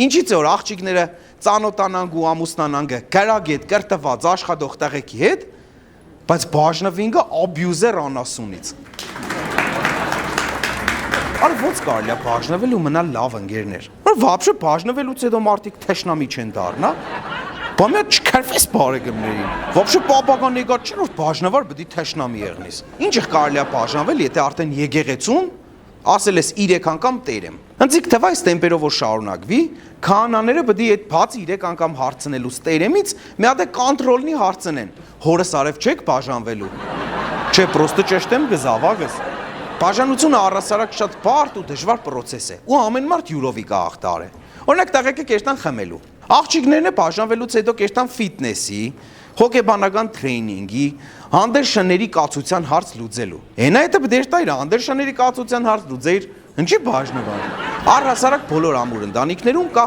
Ինչից է որ աղջիկները ծանոթանանք ու ամուսնանանք գրագետ կրթված աշխատող տղեկի հետ, բայց բաժնվինքը աբյուզեր անասունից։ Արա ոնց կարելի է բաժնվել ու մնալ լավ ընկերներ։ Вообще բաժնվելուց հետո մարդիկ թշնամի չեն դառնա։ Բա մի հատ չքրվես բարեկամներին։ Вообще պապական եկած չէ որ բաժնվար պետք է թշնամի եղնես։ Ինչ կարելի է բաժնվել, եթե արդեն եկեղեցուն ասել ես 3 անգամ տեր եմ։ Հնձիկ թվա այս տեմպերով որ շարունակվի, քահանաները պետք է այդ բացի 3 անգամ հարցնելուց տերեմից մի հատ է կոնտրոլնի հարցնեն։ Հորս արև չեք բաժանվելու։ Չէ, պրոստը ճշտեմ գզավագս։ Բաժանությունը առասարակ շատ բարդ ու դժվար process է։ Ու ամեն մարդ յուրովի կախտար է։ Օրինակ տղեկը կերտան խմելու։ Աղջիկներն է բաժանվելուց հետո կերտան ֆիթնեսի, հոգեբանական տրեյնինգի, հանդերշների կացության հարց լուծելու։ Հենա հետը բդեր տայր հանդերշների կացության հարց լուծեիր, ինչի բաժնվար։ Առհասարակ բոլոր ամուր ընտանիքներում կա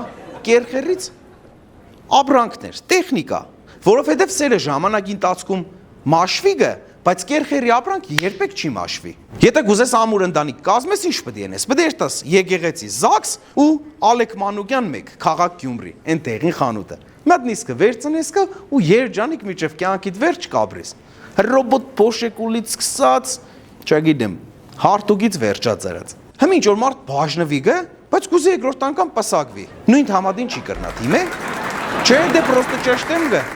կերխերից ապրանքներ, տեխնիկա, որովհետև սերը ժամանակի ընթացքում մաշվի գը, բայց կերխերի ապրանքը երբեք չի մաշվի։ Եթե գուզես ամուր ընտանիք կազմես, ինչ պետք է անես։ Պետք է տաս եկեղեցի Զաքս ու Ալեք Մանուկյան 1 քաղաք Գյումրի, այնտեղին խանութը։ Մի հատ նիսկը վերցնես կա ու երջանիկ միջև կյանքիդ վերջ կաբրես։ Ռոբոտ փոշեկուլից սկսած, չգիտեմ, հարթուկից վերջացած։ Հիմա ինչ որ մարդ բաժնվի գա, բայց գուզե երկրորդ անգամ պսակվի։ Նույն համադին չի կրնա, դիմե։ Չէ, դե պրոստը ճշտեմ գա։